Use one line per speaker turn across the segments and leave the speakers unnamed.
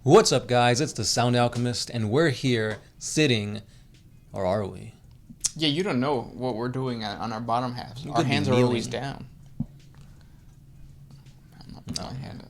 What's up, guys? It's the Sound Alchemist, and we're here sitting, or are we?
Yeah, you don't know what we're doing on our bottom halves.
You
Our
could be
hands are
kneeling.
always down. I'm not putting my hand up.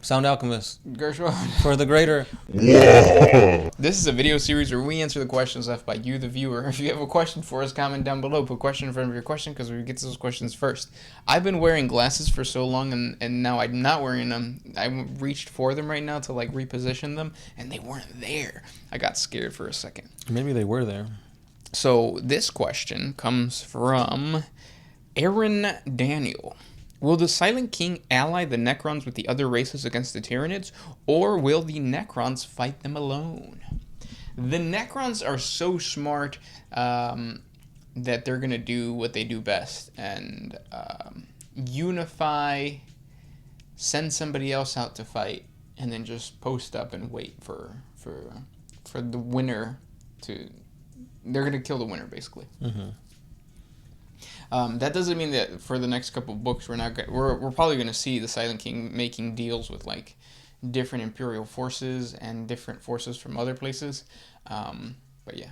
Sound Alchemist,
Gershwin.
for the greater...
This is a video series where we answer the questions left by you, the viewer. If you have a question for us, comment down below. Put question in front of your question because we get to those questions first. I've been wearing glasses for so long, and now I'm not wearing them. I reached for them right now to like reposition them, and they weren't there. I got scared for a second.
Maybe they were there.
So this question comes from Aaron Daniel. Will the Silent King ally the Necrons with the other races against the Tyranids, or will the Necrons fight them alone? The Necrons are so smart that they're going to do what they do best and unify, send somebody else out to fight, and then just post up and wait for the winner to... They're going to kill the winner, basically.
Mm-hmm.
That doesn't mean that for the next couple of books we're probably going to see the Silent King making deals with like different Imperial forces and different forces from other places. But yeah,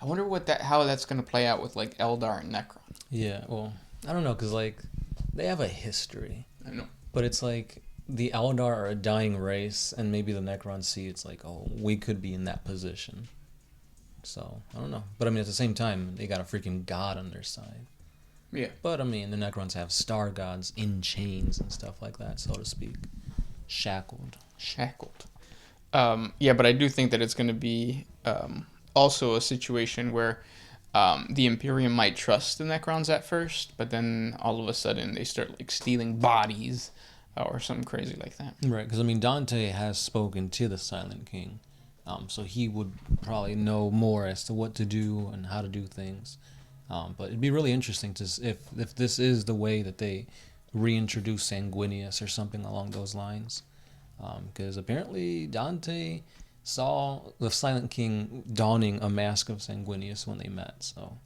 I wonder how that's going to play out with like Eldar and Necron.
Yeah, well, I don't know, because like they have a history.
I know,
but it's like the Eldar are a dying race, and maybe the Necrons see it's like, oh, we could be in that position. So I don't know, but I mean at the same time they got a freaking god on their side.
Yeah.
But, I mean, the Necrons have star gods in chains and stuff like that, so to speak. Shackled.
Yeah, but I do think that it's going to be also a situation where the Imperium might trust the Necrons at first, but then all of a sudden they start like stealing bodies or something crazy like that.
Right, because, I mean, Dante has spoken to the Silent King, so he would probably know more as to what to do and how to do things. But it'd be really interesting to if this is the way that they reintroduce Sanguinius or something along those lines, because apparently Dante saw the Silent King donning a mask of Sanguinius when they met. So,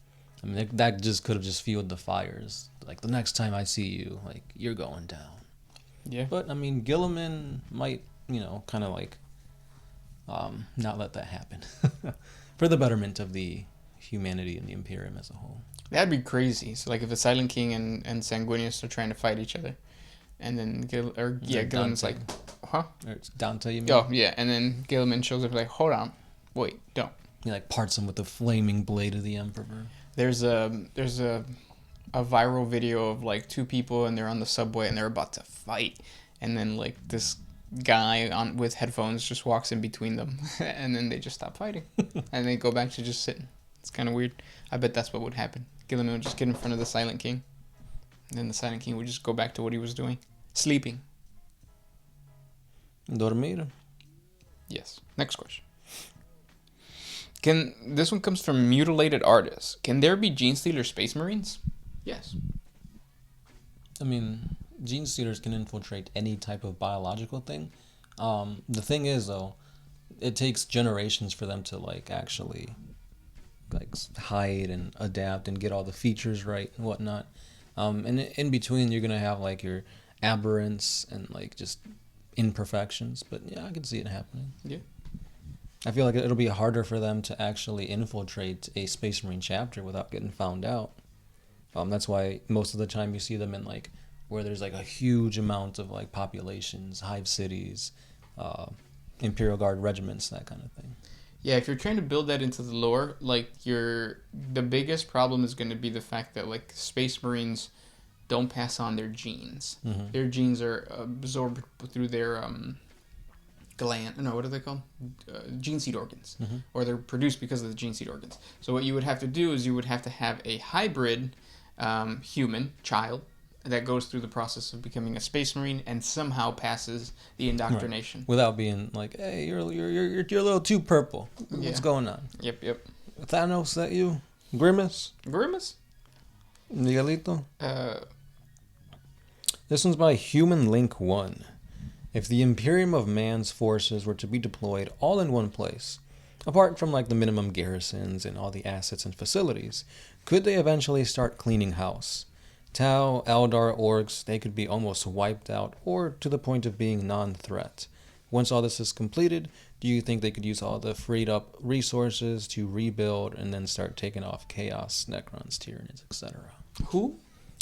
I mean that just could have just fueled the fires. Like, the next time I see you, like, you're going down.
Yeah.
But I mean Gilliman might, kind of like not let that happen for the betterment of the humanity and the Imperium as a whole.
That'd be crazy. So like if the Silent King and Sanguinius are trying to fight each other, and then Gilliman's like, huh?
Or it's Dante, you mean?
Oh yeah, and then Gilliman shows up like, hold on, wait, don't.
He like parts him with the flaming blade of the Emperor.
There's a viral video of like two people and they're on the subway and they're about to fight, and then like this guy with headphones just walks in between them, and then they just stop fighting, and they go back to just sitting. It's kind of weird. I bet that's what would happen. Gilliman would just get in front of the Silent King, and then the Silent King would just go back to what he was doing. Sleeping.
Dormir.
Yes. Next question. This one comes from Mutilated Artists. Can there be Gene Stealer Space Marines? Yes.
I mean, Gene Stealers can infiltrate any type of biological thing. The thing is, though, it takes generations for them to like actually like hide and adapt and get all the features right and whatnot. And in between you're gonna have like your aberrants and like just imperfections. But yeah, I can see it happening.
Yeah.
I feel like it'll be harder for them to actually infiltrate a Space Marine chapter without getting found out. That's why most of the time you see them in like where there's like a huge amount of like populations, hive cities, Imperial Guard regiments, that kind of thing.
Yeah, if you're trying to build that into the lore, like the biggest problem is going to be the fact that like Space Marines don't pass on their genes.
Mm-hmm.
Their genes are absorbed through their what are they called? Gene seed organs,
Mm-hmm.
or they're produced because of the gene seed organs. So what you would have to do is you would have to have a hybrid human child that goes through the process of becoming a Space Marine and somehow passes the indoctrination.
Right. Without being like, hey, you're a little too purple. What's going on?
Yep.
Thanos, that you? Grimace? Miguelito? This one's by Human Link 1. If the Imperium of Man's forces were to be deployed all in one place, apart from like the minimum garrisons and all the assets and facilities, could they eventually start cleaning house? Tau, Eldar, Orcs, they could be almost wiped out or to the point of being non-threat. Once all this is completed, do you think they could use all the freed up resources to rebuild and then start taking off Chaos, Necrons, Tyranids, etc.?
Who?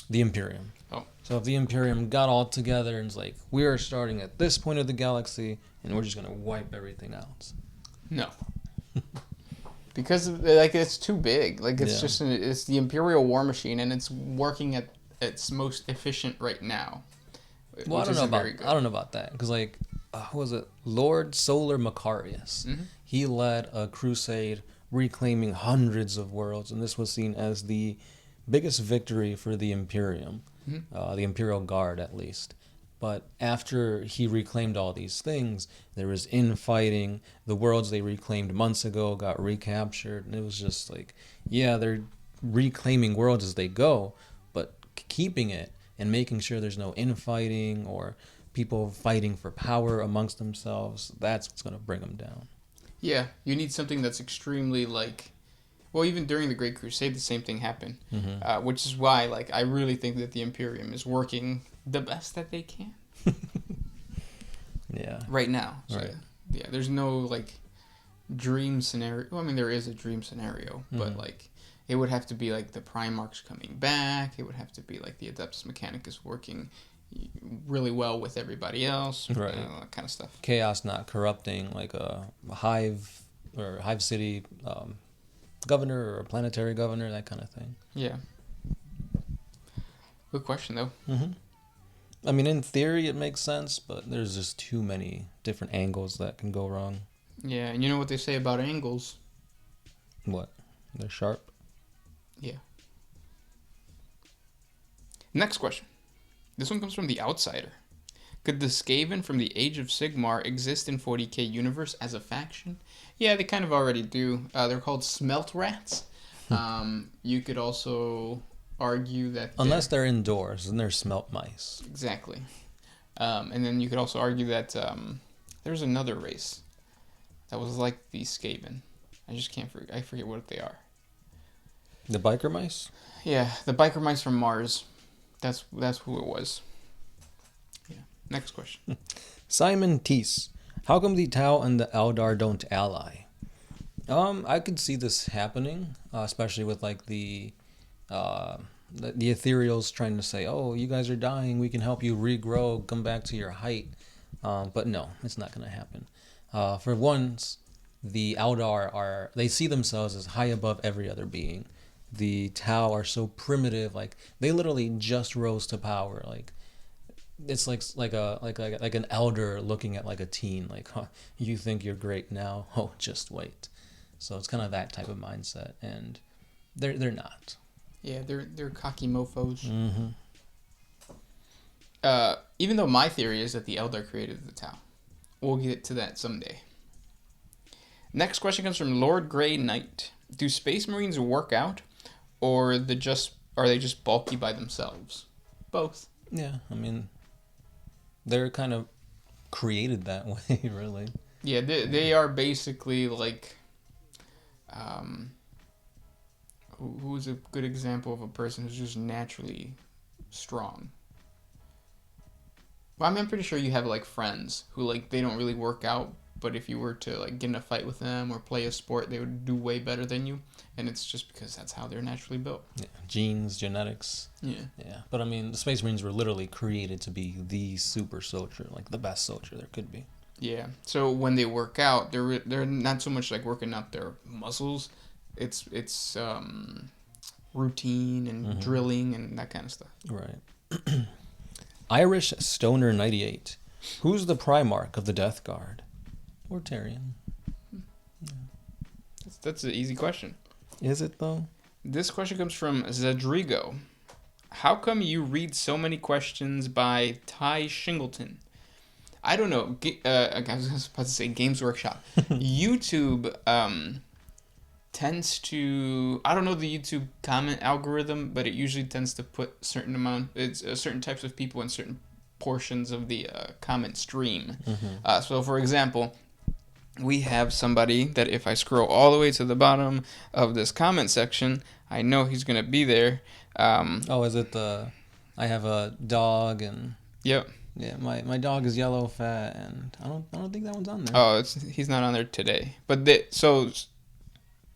The Imperium.
Oh.
So if the Imperium got all together and it's like, we are starting at this point of the galaxy and we're just going to wipe everything out.
No. Because like it's too big. Like it's just it's the Imperial war machine, and it's working at its most efficient right now.
Well, I don't know about that, because like, who was it? Lord Solar Macarius.
Mm-hmm.
He led a crusade reclaiming hundreds of worlds, and this was seen as the biggest victory for the Imperium, the Imperial Guard at least. But after he reclaimed all these things, there was infighting. The worlds they reclaimed months ago got recaptured. And it was just like, yeah, they're reclaiming worlds as they go, but keeping it and making sure there's no infighting or people fighting for power amongst themselves, that's what's going to bring them down.
Yeah, you need something that's extremely like... Well, even during the Great Crusade, the same thing happened. Which is why, like, I really think that the Imperium is working the best that they can.
Yeah.
Right now. So,
right.
Yeah, there's no, like, dream scenario. Well, I mean, there is a dream scenario, but, like, it would have to be, like, the Primarchs coming back. It would have to be, like, the Adeptus Mechanicus working really well with everybody else.
Right.
That kind of stuff.
Chaos not corrupting, like, a hive or hive city... governor or a planetary governor, that kind of thing.
Yeah. Good question, though.
I mean, in theory, it makes sense, but there's just too many different angles that can go wrong.
Yeah, and you know what they say about angles?
What? They're sharp?
Yeah. Next question. This one comes from The Outsider. Could the Skaven from the Age of Sigmar exist in 40k universe as a faction? Yeah, they kind of already do. They're called smelt rats. You could also argue that...
Unless they're indoors, then they're smelt mice.
Exactly. And then you could also argue that there's another race that was like the Skaven. I forget what they are.
The biker mice?
Yeah, the biker mice from Mars. That's who it was. Yeah. Next question.
Simon Teese. How come the Tau and the Eldar don't ally? I could see this happening, especially with like the ethereals trying to say, "Oh, you guys are dying. We can help you regrow, come back to your height." But no, it's not going to happen. For once, the Eldar they see themselves as high above every other being. The Tau are so primitive, like they literally just rose to power, like. It's like an elder looking at like a teen, like, huh, you think you're great now? Oh, just wait. So it's kind of that type of mindset, and they're not.
Yeah, they're cocky mofos.
Mm-hmm.
Even though my theory is that the Eldar created the Tau, we'll get to that someday. Next question comes from Lord Grey Knight. Do Space Marines work out, or are they just bulky by themselves? Both.
Yeah, I mean. They're kind of created that way, really.
Yeah, they are basically like... who's a good example of a person who's just naturally strong? Well, I mean, I'm pretty sure you have like friends who like they don't really work out, but if you were to like get in a fight with them or play a sport, they would do way better than you. And it's just because that's how they're naturally built. Yeah,
genes, genetics.
Yeah.
Yeah. But I mean, the Space Marines were literally created to be the super soldier, like the best soldier there could be.
Yeah. So when they work out, they're not so much like working out their muscles. It's routine and drilling and that kind of stuff.
Right. Irish Stoner 98. Who's the Primarch of the Death Guard? Or Tarian?
Yeah. That's an easy question.
Is it, though?
This question comes from Zadrigo. How come you read so many questions by Tai Sheng Alton? I don't know. I was about to say Games Workshop. YouTube tends to... I don't know the YouTube comment algorithm, but it usually tends to put certain types of people in certain portions of the comment stream. So, for example... we have somebody that if I scroll all the way to the bottom of this comment section, I know he's going to be there.
Is it I have a dog and...
Yep.
Yeah, my dog is yellow, fat, and I don't think that one's on there.
Oh, he's not on there today. But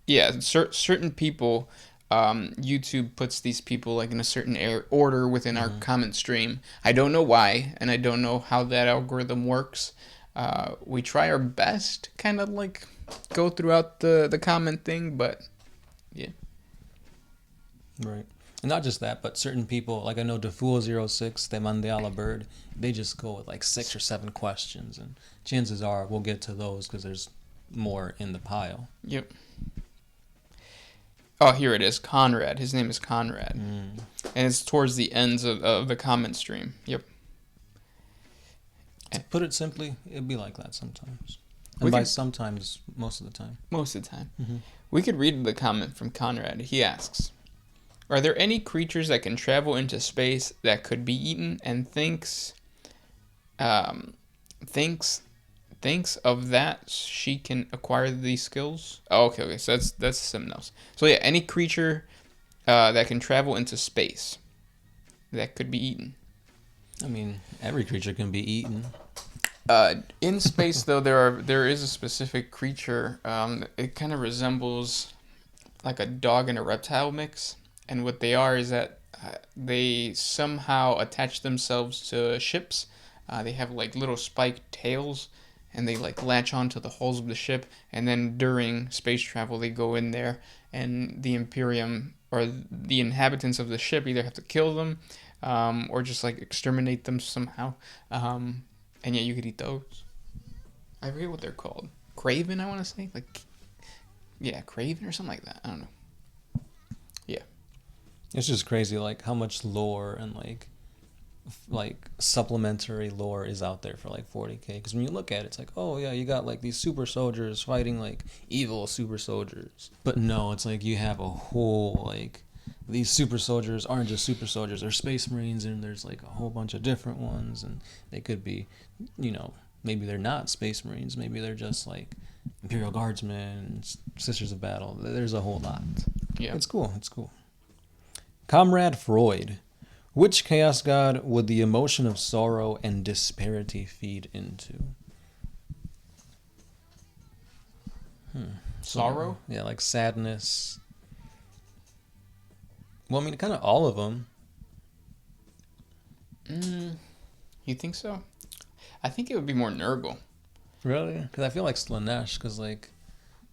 yeah, certain people, YouTube puts these people like in a certain order within our comment stream. I don't know why, and I don't know how that algorithm works. We try our best, kind of like go throughout the comment thing, but yeah.
Right. And not just that, but certain people, like I know Defool06, the Mandela Bird, they just go with like 6 or 7 questions, and chances are we'll get to those because there's more in the pile.
Yep. Oh, here it is. Conrad. His name is Conrad. And it's towards the ends of the comment stream. Yep.
To put it simply, it'd be like that sometimes. And by sometimes, most of the time.
Most of the time. We could read the comment from Conrad. He asks, are there any creatures that can travel into space that could be eaten, and thinks of that she can acquire these skills? Oh, okay. So that's something else. So yeah, any creature that can travel into space that could be eaten.
I mean, every creature can be eaten.
In space, though, there is a specific creature. It kind of resembles like a dog and a reptile mix, and what they are is that they somehow attach themselves to ships. They have like little spiked tails, and they like latch onto the hulls of the ship, and then during space travel they go in there, and the Imperium or the inhabitants of the ship either have to kill them or just like exterminate them somehow, and yeah, you could eat those. I forget what they're called. Craven, I want to say, like, yeah, Craven or something like that. I don't know. Yeah,
it's just crazy like how much lore and like supplementary lore is out there for like 40K, because when you look at it, it's like, oh yeah, you got like these super soldiers fighting like evil super soldiers, but no, it's like you have a whole like these super soldiers aren't just super soldiers, they're space marines, and there's like a whole bunch of different ones, and they could be, you know, maybe they're not space marines, maybe they're just like Imperial Guardsmen, Sisters of Battle. There's a whole lot.
yeah.
It's cool. Comrade Freud. Which chaos god would the emotion of sorrow and disparity feed into?
Sorrow?
Yeah, like sadness. Well, I mean, kind of all of them.
You think so? I think it would be more Nurgle.
Really? Because I feel like Slanesh, because like,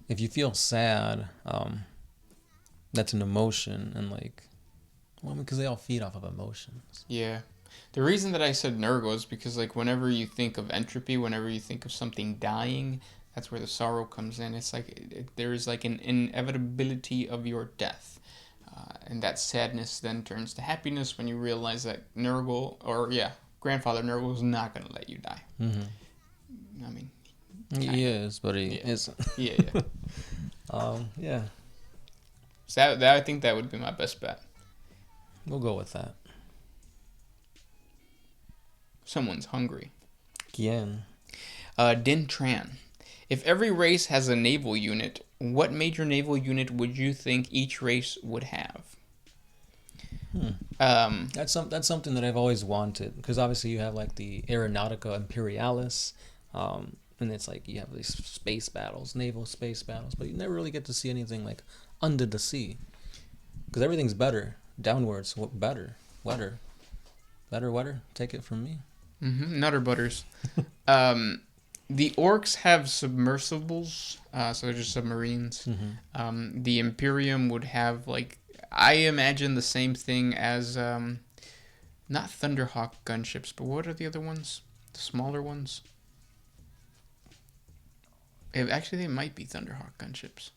if you feel sad, that's an emotion, and like, well, because they all feed off of emotions.
Yeah. The reason that I said Nurgle is because, like, whenever you think of entropy, whenever you think of something dying, that's where the sorrow comes in. It's like there is like an inevitability of your death. And that sadness then turns to happiness when you realize that Nurgle, or yeah, Grandfather Nurgle is not going to let you die. I mean,
he is, but he isn't.
Yeah.
Yeah.
So that I think that would be my best bet.
We'll go with that.
Someone's hungry.
Qian.
Din Tran. If every race has a naval unit, what major naval unit would you think each race would have?
That's something that I've always wanted, because obviously you have like the Aeronautica Imperialis, and it's like you have these space battles, naval space battles, but you never really get to see anything like under the sea, because everything's better downwards, better, wetter. Take it from me.
Nutter butters. The orcs have submersibles, so they're just submarines. The Imperium would have, like, I imagine the same thing as, not Thunderhawk gunships, but what are the other ones? The smaller ones? Actually, they might be Thunderhawk gunships.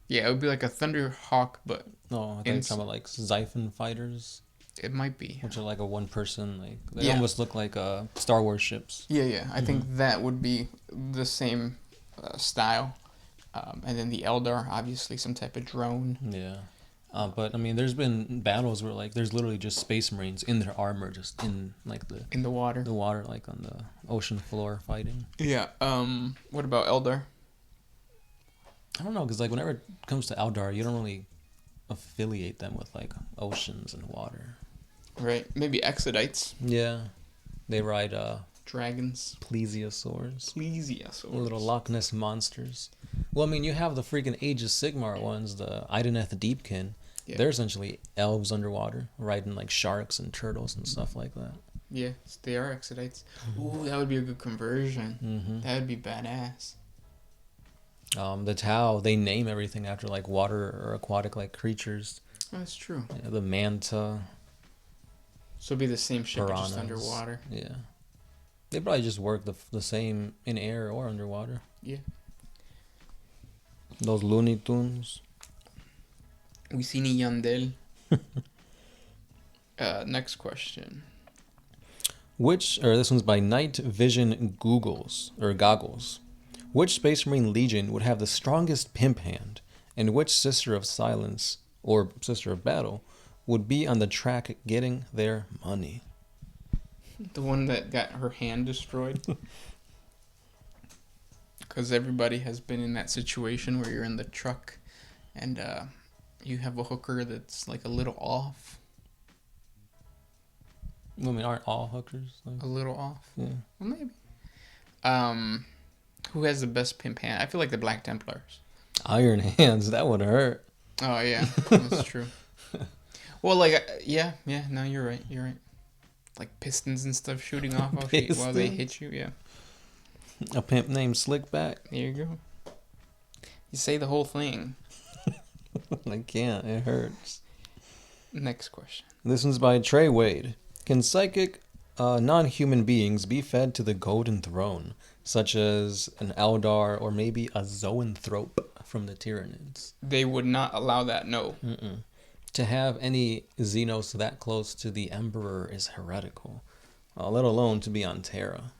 Yeah, it would be like a Thunderhawk, but...
No, I think it's talking about, like, Xiphon fighters.
It might be.
Which are like a one-person, like, they almost look like Star Wars ships.
Yeah. I think that would be the same style. And then the Eldar, obviously some type of drone.
Yeah. But, I mean, there's been battles where, like, there's literally just space marines in their armor, just in, like,
in the water.
The water, like, on the ocean floor fighting.
Yeah. What about Eldar?
I don't know, because, like, whenever it comes to Eldar, you don't really affiliate them with, like, oceans and water.
Right. Maybe Exodites.
Yeah. They ride
Dragons.
plesiosaurs.
Plesiosaurs.
Little Loch Ness monsters. Well, I mean, you have the freaking Age of Sigmar ones, the Ideneth Deepkin.
Yeah.
They're essentially elves underwater, riding like sharks and turtles and stuff like that.
Yeah, they are Exodites. Ooh, that would be a good conversion.
Mm-hmm.
That would be badass.
The Tau, they name everything after like water or aquatic like creatures.
Oh, that's true.
Yeah, the Manta.
So it'd be the same shit, but just
Piranhas.
underwater.
Yeah. They probably just work the same in air or underwater.
Yeah.
Those Looney Tunes.
We seen a Yandel. Next question.
This one's by Night Vision Goggles. Which Space Marine Legion would have the strongest pimp hand, and which Sister of Silence or Sister of Battle would be on the track getting their money?
The one that got her hand destroyed. Because everybody has been in that situation where you're in the truck and you have a hooker that's like a little off.
I mean, aren't all hookers? Like,
A little off?
yeah.
Well, maybe. Who has the best pimp hand? I feel like the Black Templars.
Iron Hands, that would hurt.
Oh, yeah. That's true. Well, like, yeah, no, you're right. Like pistons and stuff shooting off you while they hit you, yeah.
A pimp named Slickback.
There you go. You say the whole thing.
I can't, it hurts.
Next question.
This one's by Trey Wade. Can psychic non-human beings be fed to the Golden Throne, such as an Eldar or maybe a Zoanthrope from the Tyranids?
They would not allow that, no.
Mm-mm. To have any Xenos that close to the Emperor is heretical, let alone to be on Terra.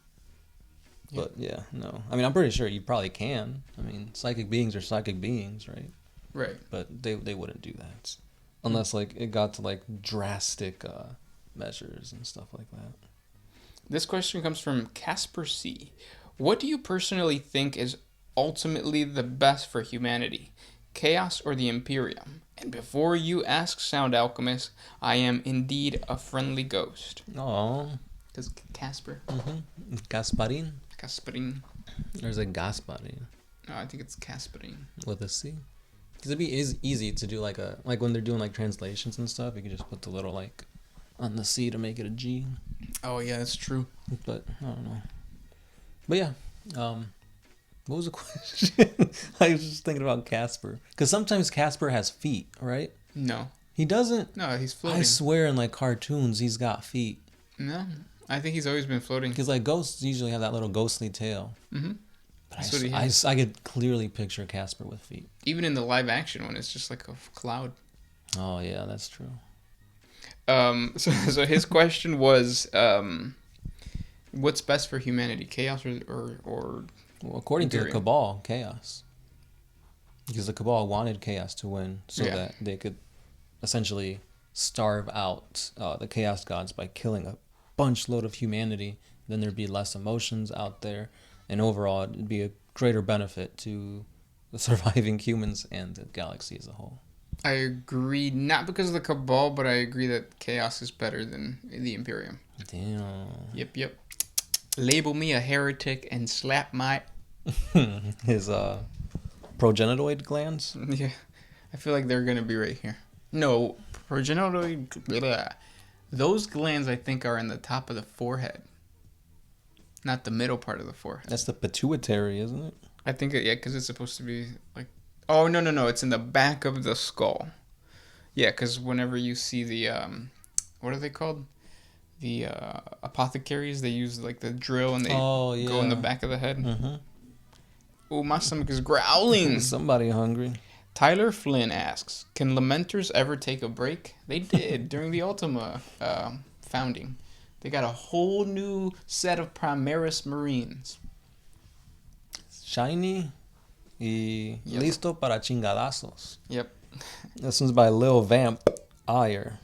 Yeah.
But yeah, no. I mean, I'm pretty sure you probably can. I mean, psychic beings are psychic beings, right?
Right.
But they wouldn't do that. Unless, like, it got to, like, drastic measures and stuff like that.
This question comes from Casper C. What do you personally think is ultimately the best for humanity? Chaos or the Imperium? And before you ask, Sound Alchemist, I am indeed a friendly ghost.
Oh.
Because Casper.
Mm-hmm. Gasparin?
Casperin.
There's a Gasparin.
No, I think it's Casperin.
With a C? Because it'd be easy to do, like, when they're doing, like, translations and stuff, you could just put the little, like, on the C to make it a G.
Oh, yeah, that's true.
But, I don't know. But, yeah. What was the question? I was just thinking about Casper. Because sometimes Casper has feet, right?
No.
He doesn't?
No, he's floating.
I swear in, like, cartoons, he's got feet.
No, I think he's always been floating.
Because, like, ghosts usually have that little ghostly tail.
Mm-hmm.
But
That's what he has.
I could clearly picture Casper with feet.
Even in the live action one, it's just like a cloud.
Oh, yeah, that's true.
So his question was, what's best for humanity, chaos or
Well, according to the
Imperium?
Cabal, chaos. Because the Cabal wanted chaos to win so
Yeah.
that they could essentially starve out the chaos gods by killing a bunch load of humanity. Then there'd be less emotions out there. And overall, it'd be a greater benefit to the surviving humans and the galaxy as a whole.
I agree, not because of the Cabal, but I agree that chaos is better than the Imperium.
Damn.
Yep. Label me a heretic and slap my...
His progenitoid glands?
Yeah, I feel like they're going to be right here. No, progenitoid... Blah. Those glands, I think, are in the top of the forehead. Not the middle part of the forehead.
That's the pituitary, isn't it?
I think, yeah, because it's supposed to be like... Oh, no. It's in the back of the skull. Yeah, because whenever you see the... what are they called? The apothecaries, they use like the drill and they go in the back of the head.
Mm-hmm.
Oh, my stomach is growling.
Somebody hungry.
Tyler Flynn asks, can Lamenters ever take a break? They did during the Ultima founding. They got a whole new set of Primaris Marines.
Shiny y
Yep.
listo para chingadazos.
Yep.
This one's by Lil Vamp Ire.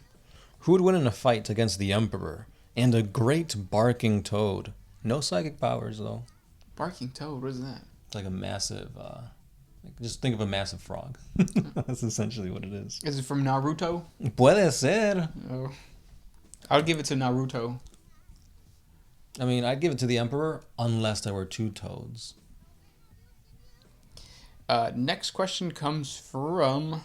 Who would win in a fight against the Emperor and a great barking toad? No psychic powers, though.
Barking toad, what is that?
It's like a massive, just think of a massive frog. That's essentially what it is.
Is it from Naruto?
Puede ser.
Oh. I would give it to Naruto.
I mean, I'd give it to the Emperor unless there were two toads.
Next question comes from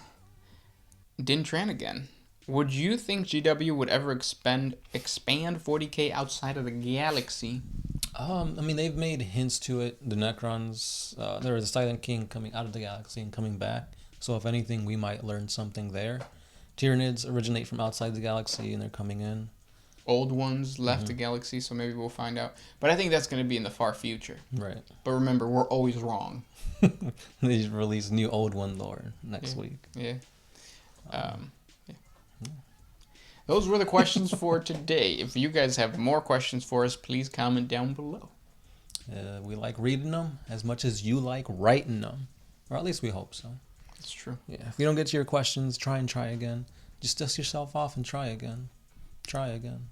Dintran again. Would you think GW would ever expand 40K outside of the galaxy?
I mean, they've made hints to it. The Necrons, there was a Silent King coming out of the galaxy and coming back. So if anything, we might learn something there. Tyranids originate from outside the galaxy and they're coming in.
Old ones left the galaxy, so maybe we'll find out. But I think that's going to be in the far future.
Right.
But remember, we're always wrong.
They release new old one lore next week.
Yeah. Yeah. Those were the questions for today. If you guys have more questions for us, please comment down below.
We like reading them as much as you like writing them. Or at least we hope so.
That's true.
Yeah. If you don't get to your questions, try again. Just dust yourself off and try again. Try again.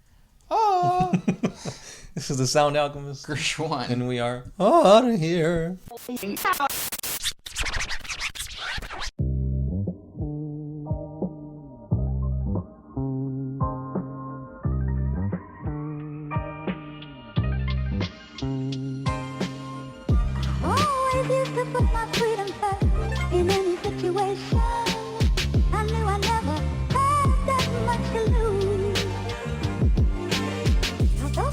Oh!
This is the Sound Alchemist.
Gershwan.
And we are out of here.
Always used to put my freedom first, and then